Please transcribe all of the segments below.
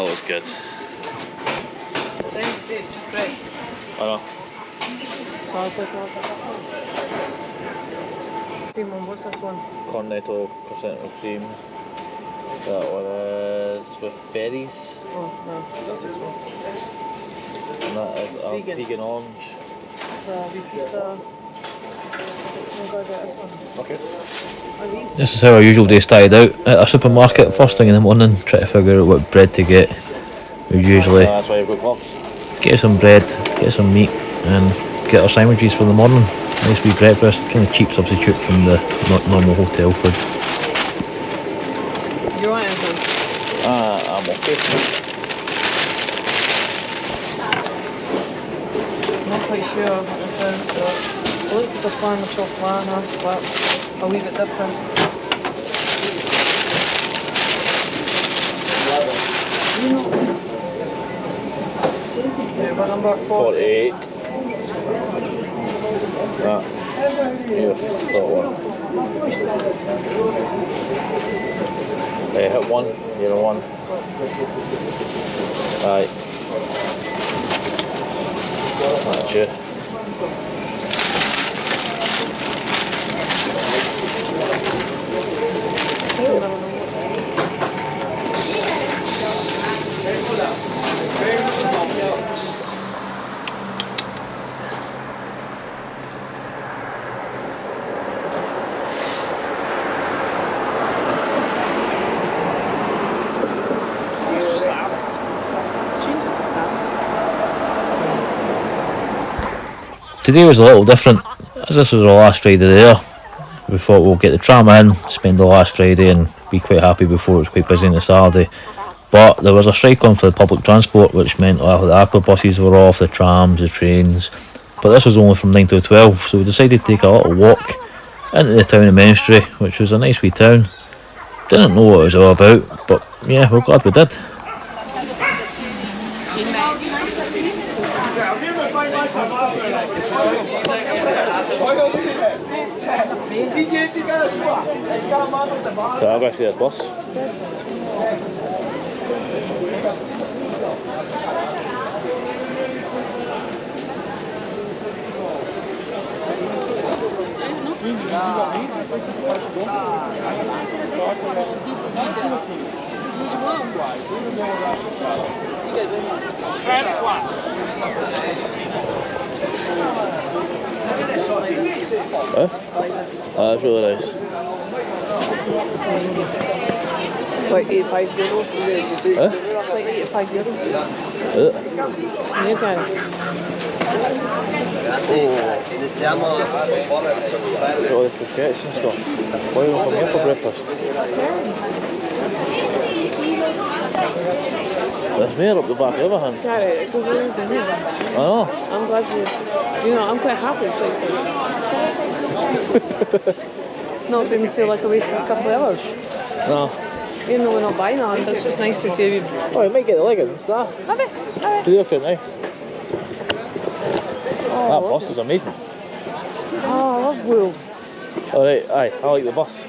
looks good. It's just bread. I know. So I'll take that one. Simon, what's this one? Cornetto percent with cream. That one is with berries. Oh, no, that's expensive. And that is a vegan orange. So we put Okay. This is how our usual day started out at a supermarket. First thing in the morning, try to figure out what bread to get. We usually That's why you've got gloves. get some bread, get some meat, and get our sandwiches for the morning. Nice wee breakfast, kind of cheap substitute from the normal hotel food. You want anything? I'm okay. I'm not quite sure what this is, so it looks like a plan of soft lana, but I'll leave it different. What number? 48. That. Yes, that one. Hit one, you're on one. Aye. That's you. Today was a little different, as this was our last Friday there. We thought we'll get the tram in, spend the last Friday and be quite happy before it was quite busy on the Saturday. But there was a strike on for the public transport, which meant the aqua buses were off, the trams, the trains. But this was only from 9 to 12, so we decided to take a little walk into the town of Ministry, which was a nice wee town. Didn't know what it was all about, but yeah, we're glad we did. So I'll go see that bus. That's really nice. It's like €85. Huh? Like €85. Is it? Okay. Got all the croquettes and stuff. Why are we coming here for breakfast? There's more up the back of everything. Gary, it goes around in here. I know. I'm glad I'm quite happy with it. It's not made me feel like I wasted a couple of hours. No. Even though we're not buying that, it's just nice to see you. Oh, you might get the leggings, that. Maybe. They look quite nice. That bus is amazing. Oh, I love wool. Alright, aye, I like the bus.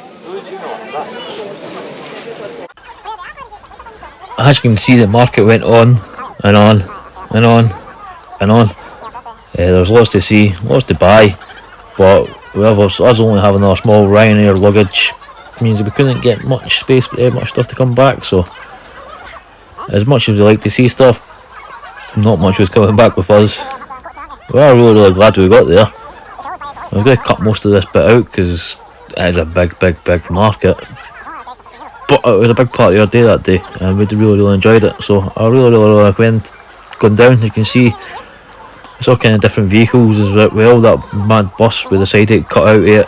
As you can see, the market went on and on and on and on. There's lots to see, lots to buy, but us only having our small Ryanair luggage means that we couldn't get much space, much stuff to come back. So as much as we like to see stuff, not much was coming back with us. We are really glad we got there. I was going to cut most of this bit out because it is a big market. But it was a big part of our day that day, and we really enjoyed it. So I really recommend going down. You can see it's all kind of different vehicles as well. That mad bus with the side it cut out of it.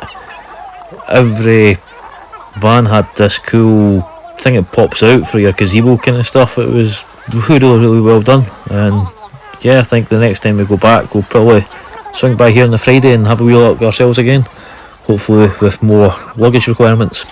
Every van had this cool thing that pops out for your gazebo kind of stuff. It was really well done. And yeah, I think the next time we go back, we'll probably swing by here on the Friday and have a wee look ourselves again. Hopefully with more luggage requirements.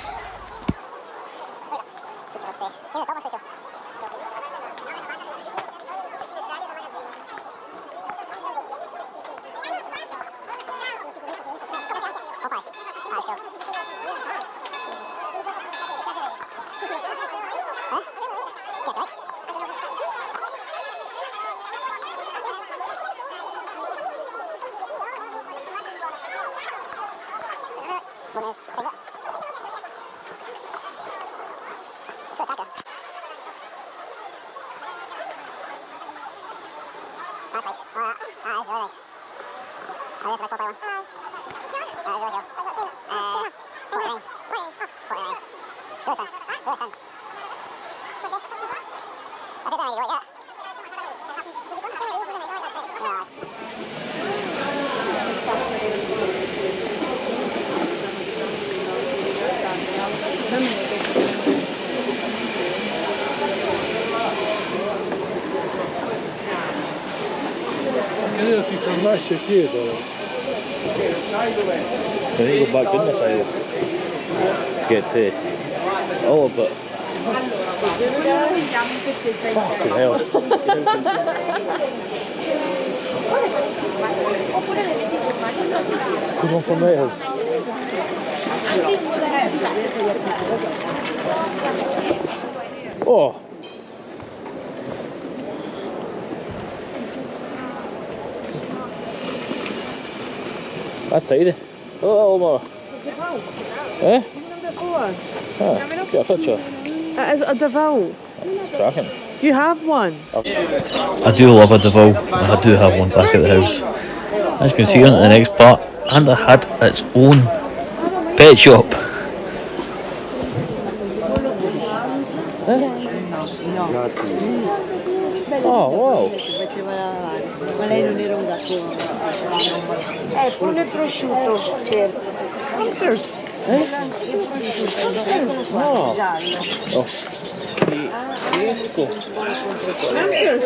Io ti conosce chiedo. I need to go back down this aisle to get to all of it. Fucking hell. Goes on from there. Oh. That's tidy. A little more. Eh? Ah, get a picture. It is a DeVille. It's cracking. You have one. I do love a DeVille. I do have one back at the house. As you can see on the next part, and it had its own pet shop. Oh, wow. Ma lei non era un gatto. Quello è prosciutto, certo. Hamsters. No. Giallo. Oh. Ecco. Hamsters.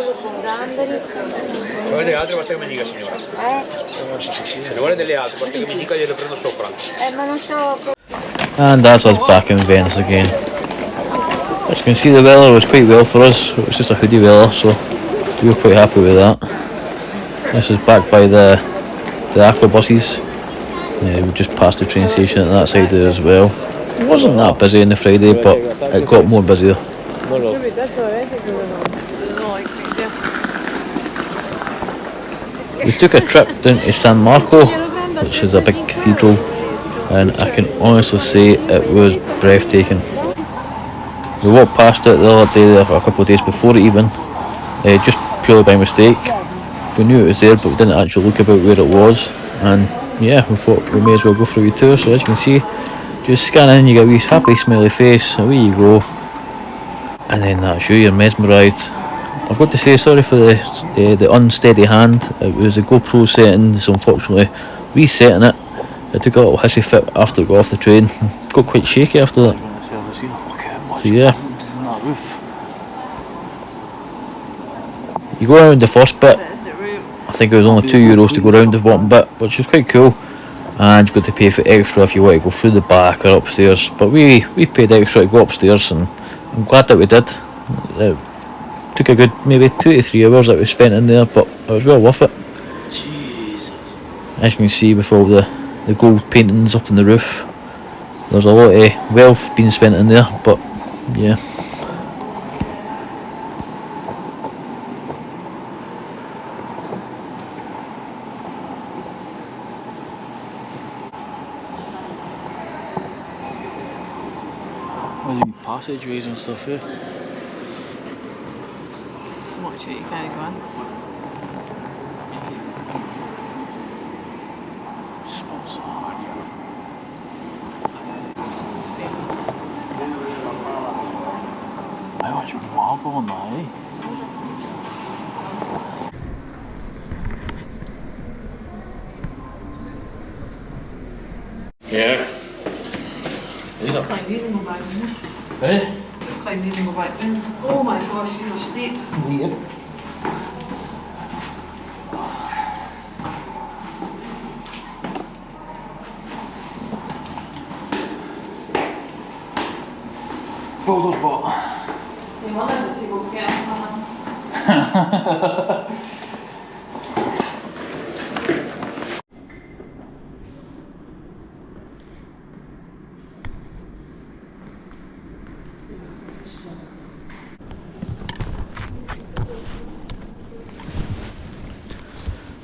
Se vuole delle altre basta che mi dica, signora. Se vuole delle altre basta che mi dica, gliele prendo sopra. Ma non so. And that's us back in Venice again. As you can see, the weather was quite well for us. It was just a hoodie weather, so we were quite happy with that. This is back by the aqua buses. We just passed the train station at that side there as well. It wasn't that busy on the Friday, but it got more busier. We took a trip down to San Marco, which is a big cathedral, and I can honestly say it was breathtaking. We walked past it the other day, a couple of days before it even, just purely by mistake. We knew it was there, but we didn't actually look about where it was, and yeah, we thought we may as well go for a wee tour. So as you can see, just scan in, you get a wee happy smiley face, away you go, and then that's you, you're mesmerised. I've got to say sorry for the unsteady hand. It was the GoPro settings, unfortunately resetting it. It took a little hissy fit after it got off the train. Got quite shaky after that. So yeah. You go around the first bit. I think it was only €2 to go around the bottom bit, which was quite cool. And you got to pay for extra if you want to go through the back or upstairs. But we paid extra to go upstairs, and I'm glad that we did. It took a good maybe 2 to 3 hours that we spent in there, but it was well worth it. As you can see with all the gold paintings up on the roof, there's a lot of wealth being spent in there, but yeah. Well, the passageways and stuff here. So much that you can't go in. Smells hard. I watch marble on that, eh? Yeah. Just climb these and go back in. Eh? Just climb these and go back in. Oh my gosh, these are steep. Weird. Boulder's bot. Your mother just able to get in.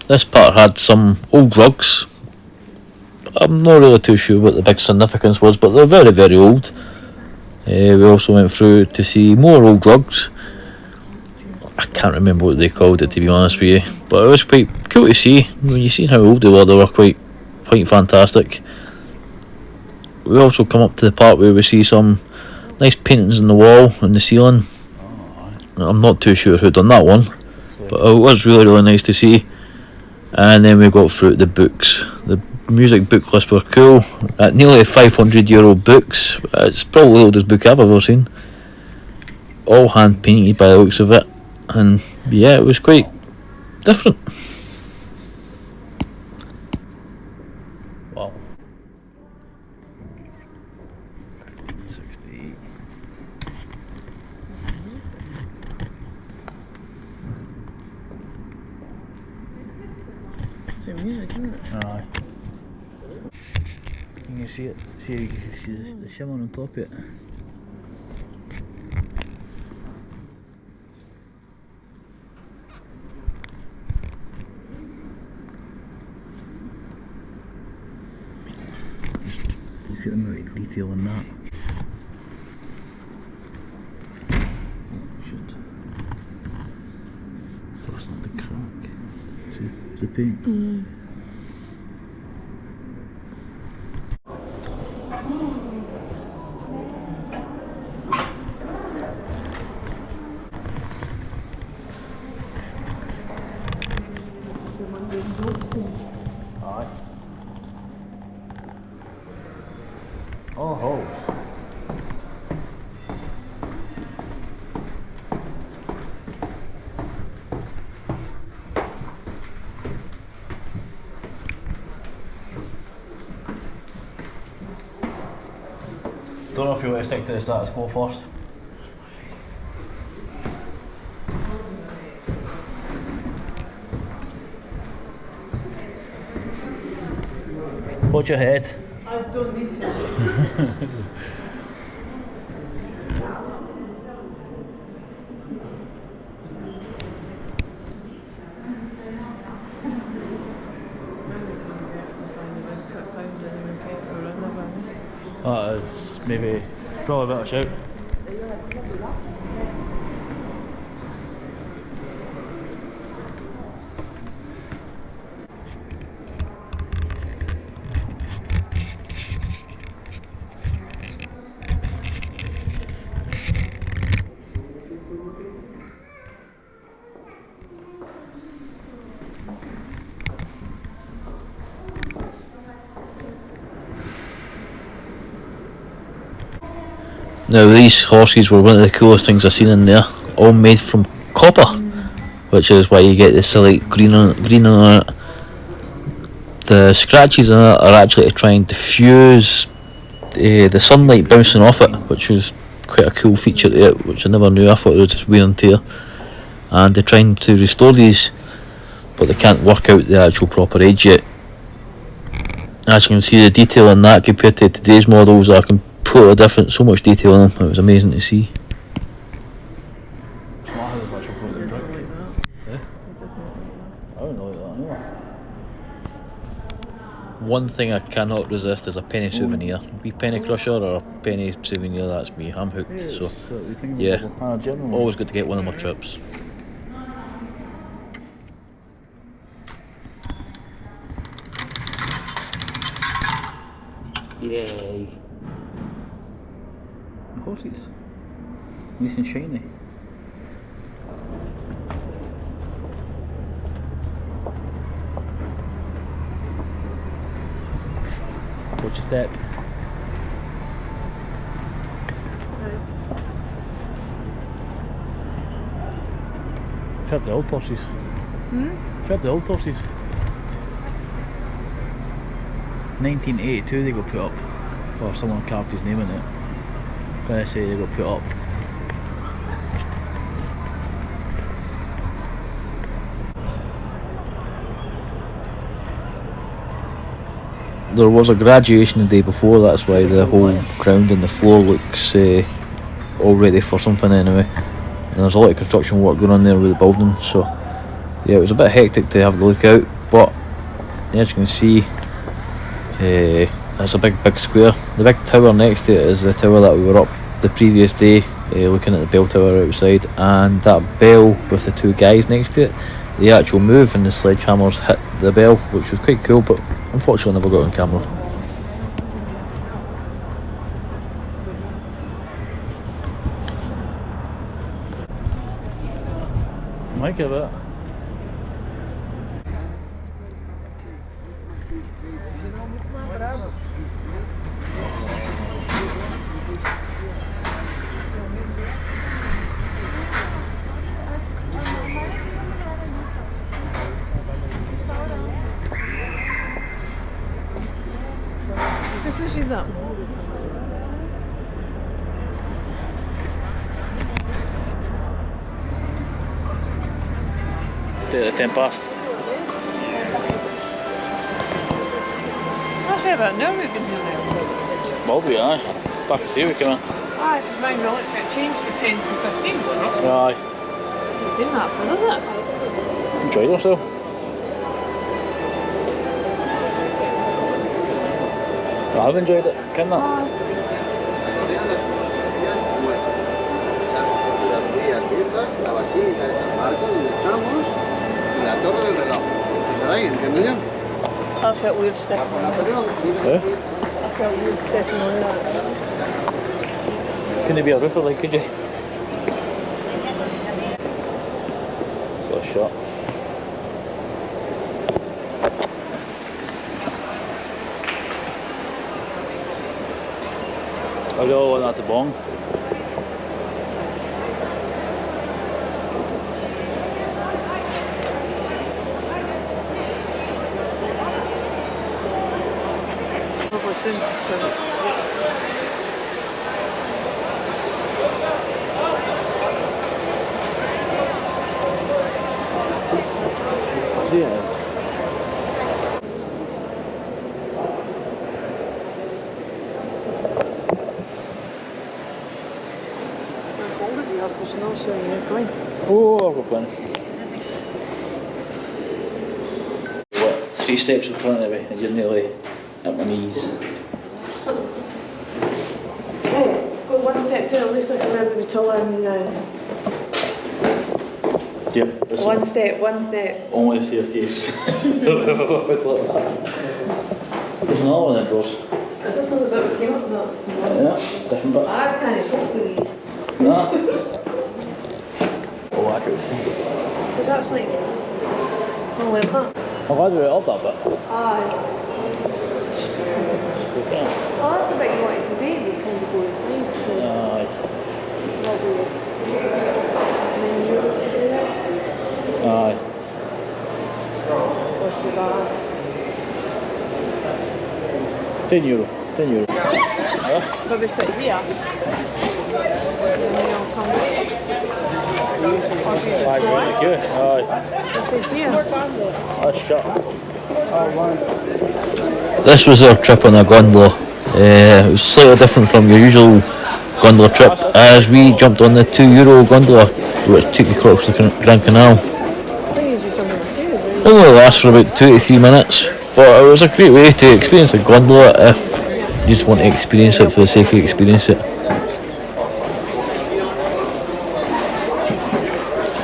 This part had some old rugs. I'm not really too sure what the big significance was, but they're very, very old. We also went through to see more old rugs. I can't remember what they called it, to be honest with you, but it was quite cool to see. When you see how old they were quite fantastic. We also come up to the part where we see some nice paintings on the wall and the ceiling. I'm not too sure who done that one, but it was really nice to see. And then we got through the books. The music book lists were cool. Nearly €500 books. It's probably the oldest book I've ever seen. All hand painted by the looks of it, and yeah, it was quite different. Wow. 68. Same music, isn't it? Aye. You can see it. You can see the shimmer on top of it. Look at the amount of detail in that. Oh shit. That's not the crack. See the paint. Aye. All holes. Don't know if you want to stick to the status quo first. Watch your head. I don't need to. That is maybe probably a better shout. Now these horses were one of the coolest things I've seen in there, all made from copper, which is why you get the silly green on it. The scratches on it are actually to try and diffuse the sunlight bouncing off it, which is quite a cool feature to it, which I never knew. I thought it was just wear and tear. And they're trying to restore these, but they can't work out the actual proper age yet. As you can see, the detail in that compared to today's models are completely different. So much detail in them, it was amazing to see. One thing I cannot resist is a penny souvenir. Wee penny crusher or a penny souvenir, that's me. I'm hooked. So yeah, always good to get one of my trips. Yay! Horses, nice and shiny. Watch your step. I've heard the old horses. I've heard the old horses. 1982 they got put up, or someone carved his name in it. I say they got put up. There was a graduation the day before, that's why the whole ground and the floor looks all ready for something anyway. And there's a lot of construction work going on there with the building, so yeah, it was a bit hectic to have a look out, but as you can see, it's a big square. The big tower next to it is the tower that we were up the previous day, looking at the bell tower outside, and that bell with the two guys next to it, the actual move and the sledgehammers hit the bell, which was quite cool, but unfortunately never got on camera. Might give it. Che sushi up? The 10 past. I feel about an hour we've been here now. Well, we are. Back to see we come in. Ah, this is my knowledge. It changed from 10 to 15, wasn't it? Aye. Hasn't seen that for, does it? Enjoyed ourselves. I've enjoyed it, can that? Las curadurías viejas, la Basílica de San Marcos, donde estamos, y la Torre del Reloj. ¿Sí se da ahí, entiendo yo? I felt weird stepping Bajo on Napoleón, that. I felt weird stepping on that. Couldn't be a roofer like, could you? So a shot. I'll go on at the bong. Probably since, Yes. there's no showing you going. Oh, I've got plenty. What, 3 steps in front of me and you're nearly at my knees. Hey, go one step to it, at least I can remember the taller than you now. Yep. This One step, one step. only a staircase. There's another one then, bros. Is this not the bit we came up? No. Yeah, different bit. I can't cope with these. No. Oh, I could. Because that's like, oh, like that. I've had it up that bit. Aye. Okay. Oh, that's the bit you wanted to do, but you kind of go to sleep, so Aye. it's not weird. And then you also do that. Aye. What's the bad? €10. €10. But we sit here. And then they'll come. Or do you just Aye, go right, out? good. Aye. This is here. That's shut. This was our trip on a gondola. It was slightly different from your usual gondola trip, as we jumped on the €2 gondola, which took you across the Grand Canal. I think it's just under my head. It only lasts for about 2 to 3 minutes, but it was a great way to experience a gondola if you just want to experience it for the sake of experience it.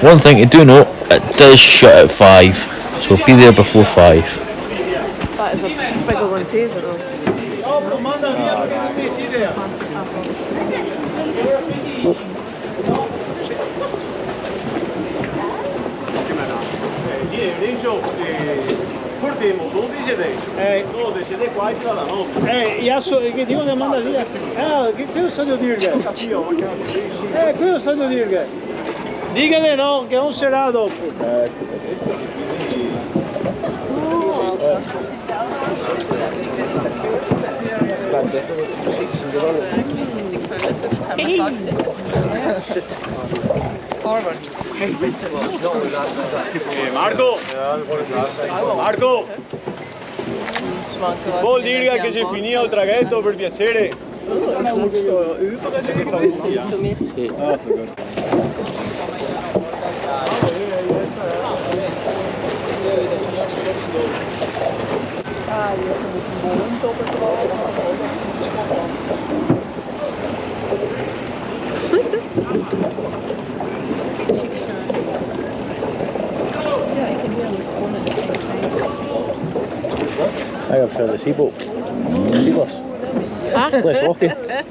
One thing to do note, it does shut at 5, so be there before 5. That is a bigger one too, isn't it? Che dico che manda via. Che cosa devo dirgli? Cosa devo dirgli? Digale no, che non sarà dopo. Marco! Marco! Vuol dire che si finito il traghetto per piacere? prefer the seaboat. Seabuss. It's less rocky. Okay.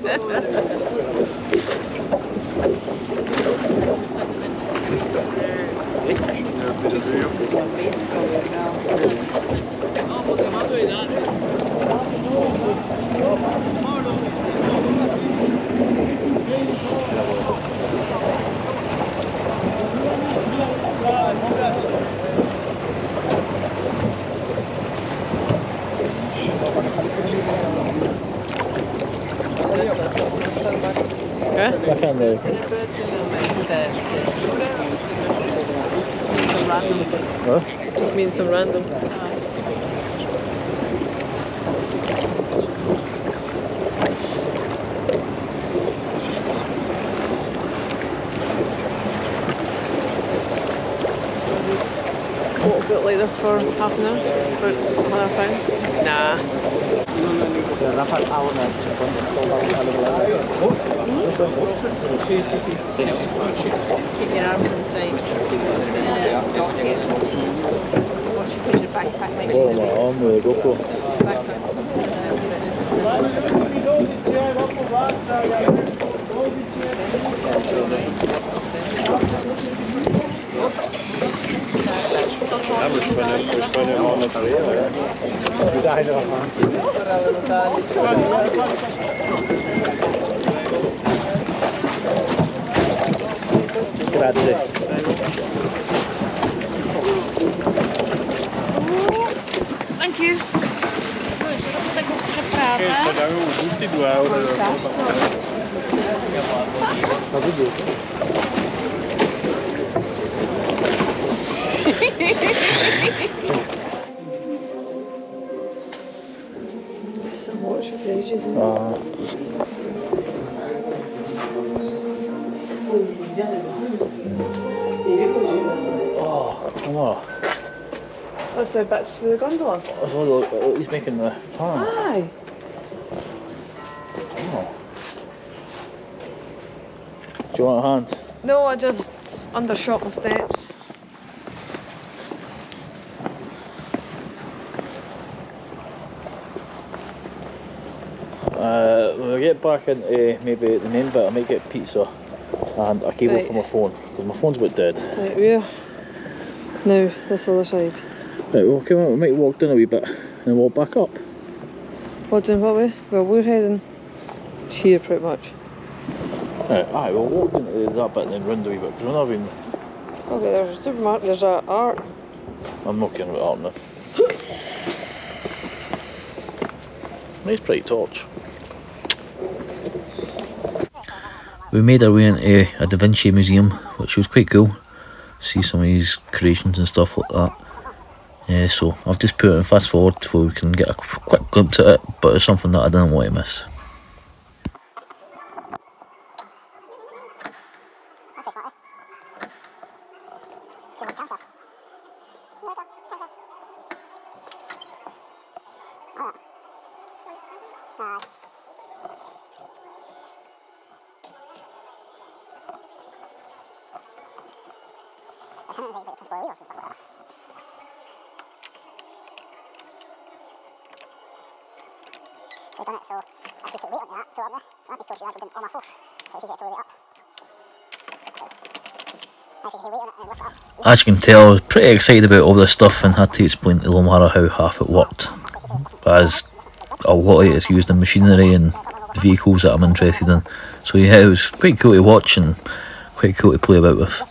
I can't know. Some random. Huh? Just means some random. What, a bit like this for half an hour? For £100? Nah. Keep your arms inside. Watch you put your backpack like Oh, my arm with a GoPro. Ja, we kunnen hem al met weer. Grazie. Thank you. Ci avevo tutti 2 euro. Some watch for ages. Oh, come on. That's the bits for the gondola. That's all he's making the pan. Aye. Oh. Do you want a hand? No, I just undershot my steps. When we get back into maybe the main bit, I might get pizza and a cable Right. for my phone, because my phone's about dead. Right, we're now this other side. Right, well, come on, we might walk down a wee bit and then walk back up. What doing what way? Well, we're heading to here pretty much. Right, aye, we'll walk into that bit and then round a wee bit, because we're not even... Okay, there's a supermarket, there's a art. I'm not kidding about art now. Nice bright torch. We made our way into a Da Vinci museum, which was quite cool. See some of his creations and stuff like that. Yeah, so I've just put it in fast forward so we can get a quick glimpse at it, but it's something that I didn't want to miss. So we've done it, so if you put weight on that, pull it up there. So I can push it actually on my foot. So it's easy to pull it up. Now if you can weight on it and lift it up. As you can tell, I was pretty excited about all this stuff and had to explain to Lomara how half it worked. As a lot of it is used in machinery and vehicles that I'm interested in. So yeah, it was quite cool to watch and quite cool to play about with.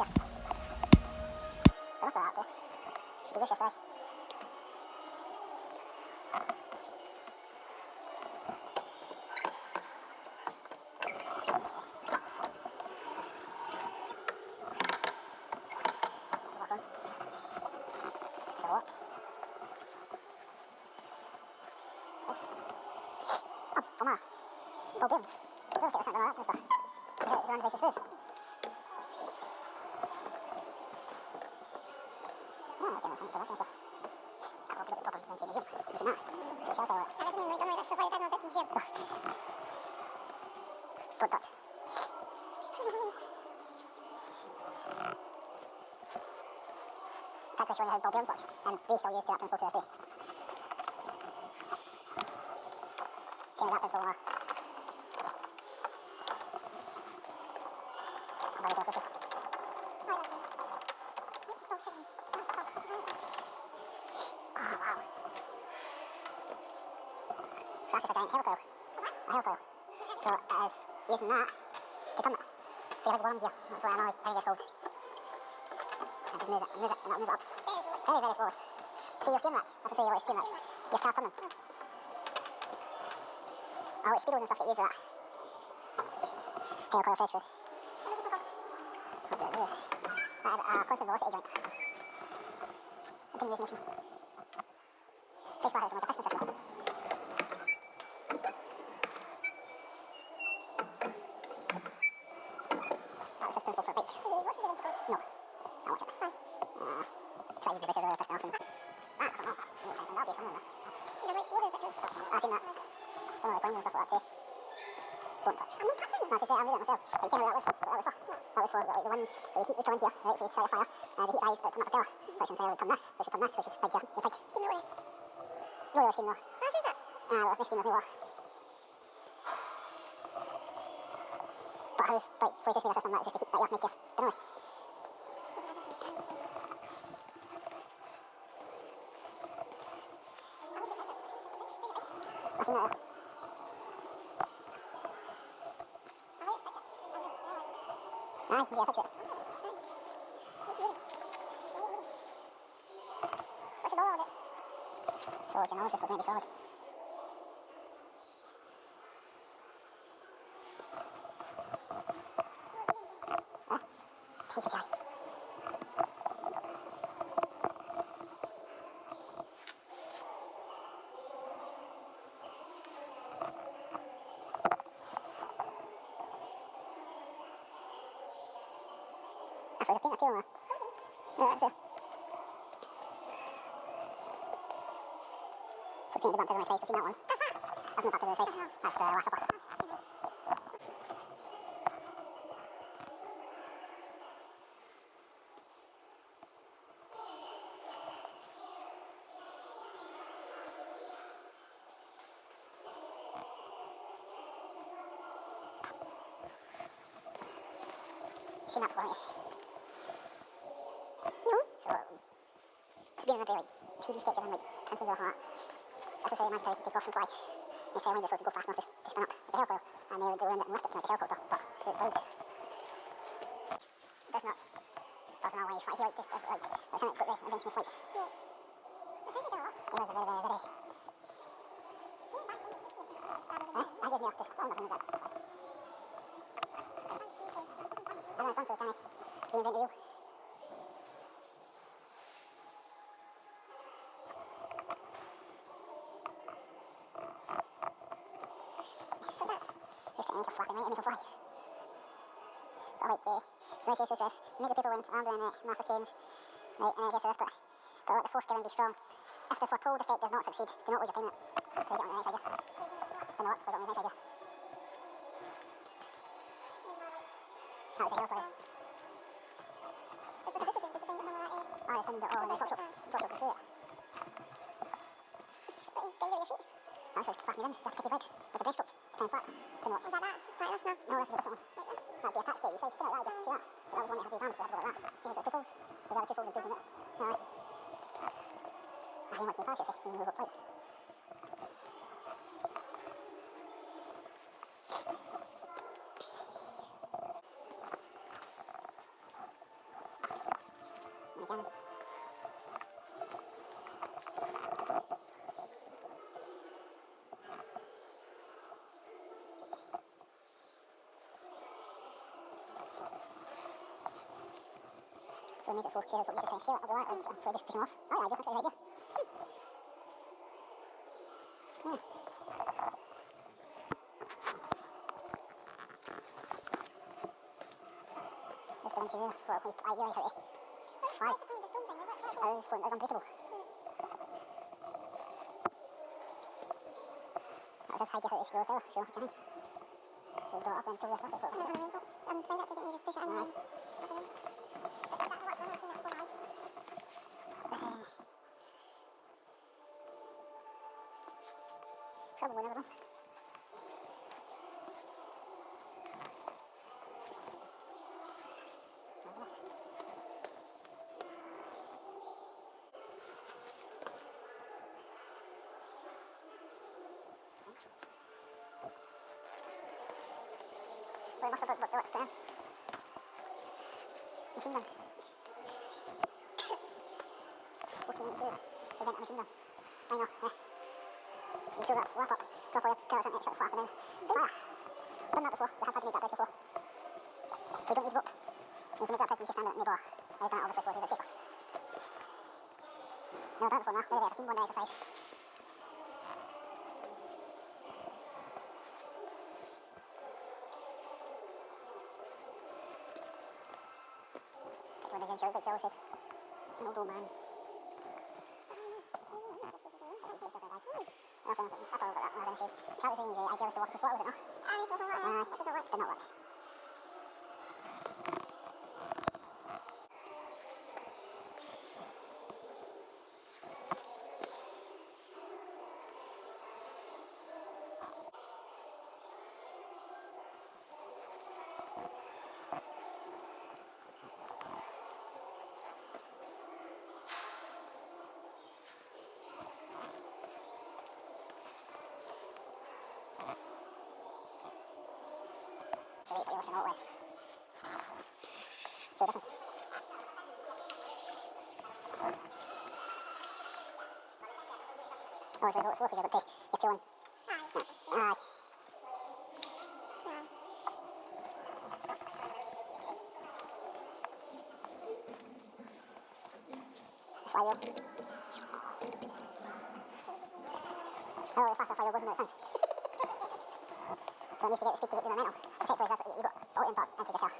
Practically showing you how ball bearings work, and they still use that principle to this day. Same as that principle, very good, listen. Oh, wow. So that's just a giant hail coil. A hail coil. So it is using that to turn it. So you have one gear, that's why I know how it gets cold. And just move it, and that'll move it up. Very, very slowly. See your steering rack, that's to say your steering racks. Your car turning. Oh, it's speedos and stuff that you use for that. Hail coil fed screw. What does it do? That is a constant velocity joint. Continuous motion. Place bar is like a piston system. That was just principle for a bike. No, can't watch it. So I need the bike really pissed me off. And I don't know. That'll be something in this. There's like loads of pictures. I've seen that. Some of the coins and stuff like that too. Don't touch. I'm not touching. No, I say I'm reading it myself. But you can't read that was for. That was for like, the one. So the heat would come in here, right, for you to start a fire. And as the heat rises, it would come up the propeller. Which in turn would turn this, which would spike your pig. Steam roller. No really steam though. That's it. Well, it's no steam, there's no water. But how, like, for you to spin a system, that's just the heat that you make your dinner. That's in there. Aye, yeah, picture it. What's the ball on it? Solid, you know, just was maybe solid. Huh? Take it, aye. I thought I paint that tail on there. No, that's it. For painting the bumpers on my place, I've seen that one. That's that? That's not bumpers on my place. That's the last supper. Seen that before, haven't you? No. So, it's been like TV sketches and like Simpsons or something like that. That's just how they managed to take off and fly. And try and wind it so it would go fast enough to spin up like a hail coil. And they would wind it and lift it to make a helicopter, but through the blades. That's not. That's not why you fly. He liked this, like, by the time it got the invention of flight. Yeah. I think he did a lot. He was a very, very, very... I gave me off this. I'm not going to do that. I don't know, so can I reinvent the wheel? You're sitting like a flapping right and you can fly. But like, United States Stress, make the people win, armed and massive canes. Right, and I guess this, but let the force given be strong. If the foretold effect does not succeed, do not lose your time in it. So get on the next idea. Or not, so get on the next idea. That was a hail coil. Oh, it's in the, oh, in the top shops. Top shops, through it. That's just flapping your limbs, you have to kick his legs with a breaststroke to try and flap. Didn't work. Is that that? Right, that's now? No, this is a different one. That'd be attached to it, you said, put it like that, see that? But that was one that had his arms, so I had to go like that. See, it's got two poles. So there are two poles and two from it. Alright. I didn't want to parachute, see, when you move up flight. And again. So make it 4 0 foot, you just try and scale it, I'll go like, so just push them off. Oh, yeah, that's a good idea. Yeah. Just the winches there, what a place ideally how to fly. I was just floating, it was unbreakable. That was just high how to scale it out, so okay. So draw it up and pull it up and float it. And try that to get me, just push it in and trouble with them. really must have put the spam. Machine gun. 1482. So then a machine gun. I know, yeah. You fill that flap up. Go for it, carrots and it, shut the flap and then fire. Done that before, we have had to make that bridge before. We don't need to go up. You need to make that bridge, you just stand at the neighbour. I've done it obviously for us, a bit safer. Never done it before now, really it's a team bonding exercise. When they show, like Bill said, an old man. I thought about that when I shave. That was saying the idea was to walk across water, was it not? Did not work. But you listen all ways. So difference. Oh, it's a little slow because you're pulling. Aye. Flywheel. How really fast that flywheel goes in that sense. So it needs to get the speed to hit the momentum. So technically that's what you've got all the impacts into the car.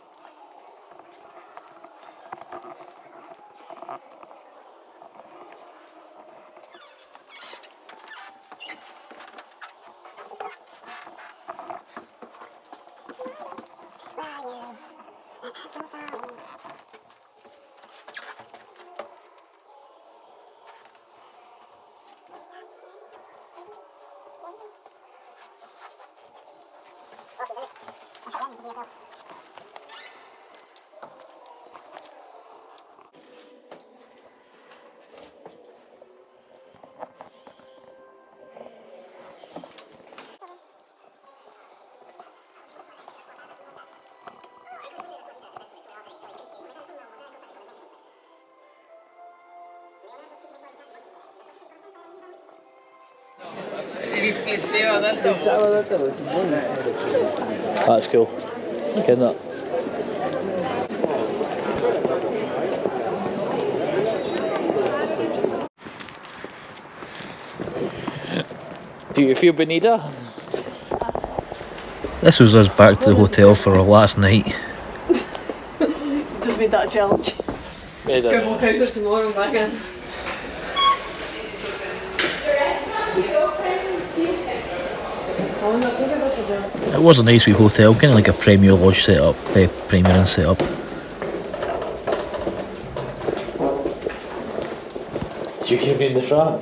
Ryan, I'm so sorry. That's cool. Kidding it. Do you feel Benita? This was us back to the hotel for our last night. Just made that a challenge. Made it. Go walk out it tomorrow and back in. It was a nice wee hotel, kind of like a Premier Lodge setup, Premier Inn setup. Did you give me in the trap?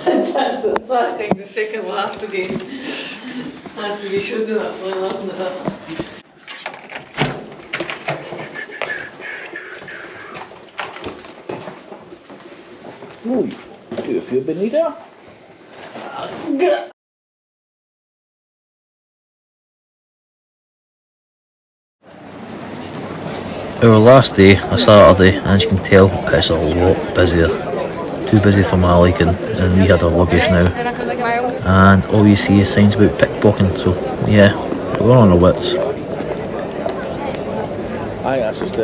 That's why I think the second will have to be. Actually, we should do that, we're laughing at that. Ooh, do you feel Benita? Our last day, a Saturday, and as you can tell, it's a lot busier. Too busy for my liking, and we had our luggage now. And all you see is signs about pickpocketing, so yeah, we're on our wits. I think that's just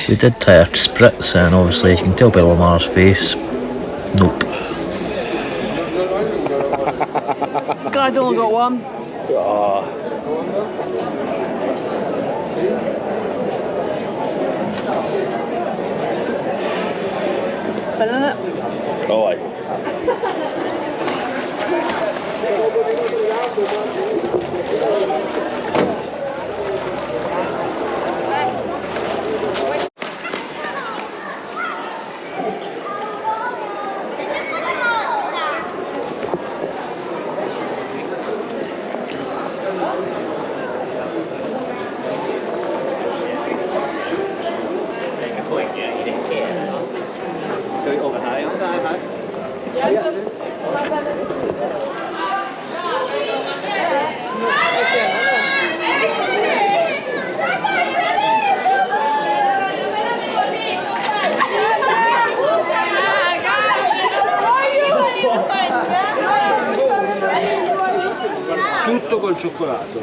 We did try a spritz, and obviously, as you can tell by Lamar's face, nope. Glad I only got one. Filling it? Oh, aye. tutto col cioccolato.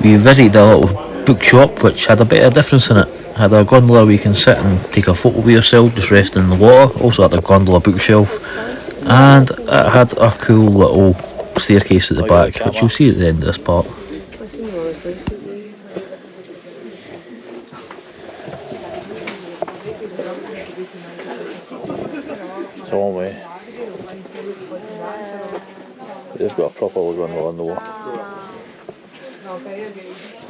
We visited a little bookshop which had a bit of difference in it. Had a gondola where you can sit and take a photo of yourself just resting in the water. Also had a gondola bookshelf, and it had a cool little staircase at the back, which you'll see at the end of this part. It's a long way. They've got a proper gondola on the water.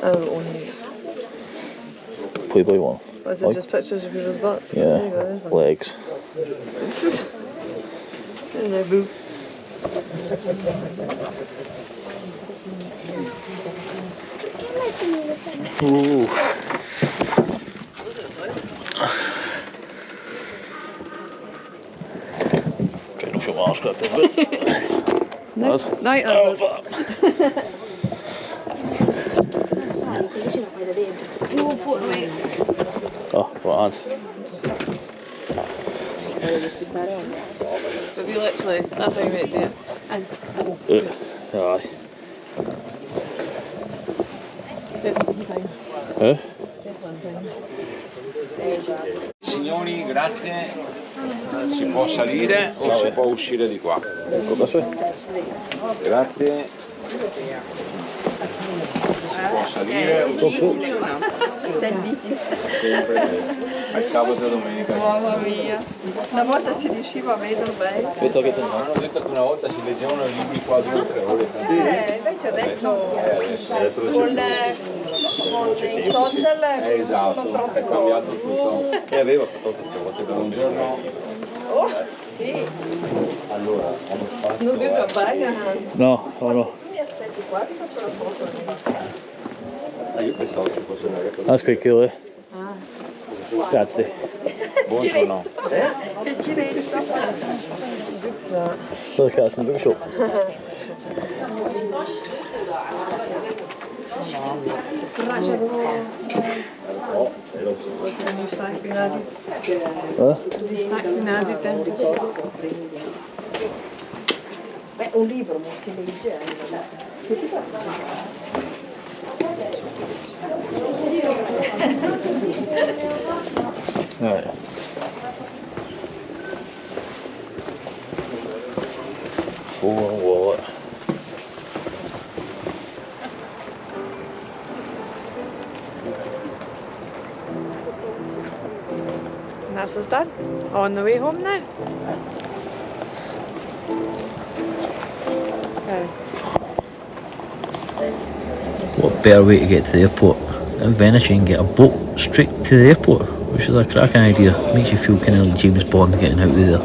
Oh, only. Playboy one. Was it just pictures of people's butts? Yeah, There you go, there's one. legs. In their boot. Ooh. Trying to show my arse got No, That's no, oh, what hand? but we literally, that's how you make it. Aye. Eh? Signori, grazie. Si può salire o si può uscire di qua? Go this way. Grazie. Si può salire o C'è il bici. al sabato e domenica. Mamma mia. Una volta si riusciva a vedere bene. Aspetta che te ne Hanno detto che una volta si leggevano i libri qua 2 o 3 ore. Invece adesso Adesso lo con i social esatto, sono troppo è cambiato tutto. aveva fatto volte per un giorno. Buongiorno. Oh, sì. Allora, hanno fatto... Non devo abbaia. No, no. Tu mi aspetti qua, ti faccio la foto. Io pensavo ci fosse una regola. That's quite cool, eh? Grazie. Buongiorno. Che ciretto. Look, that's in the bookshop. Gli stacchi nati. Gli stacchi nati te. Beh, un libro non si legge, che si tratta? Right. Full wallet. And that's us done. On the way home now. Okay. What better way to get to the airport? In Venice you can get a boat straight to the airport, which is a cracking idea. Makes you feel kind of like James Bond getting out of there.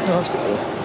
That's good.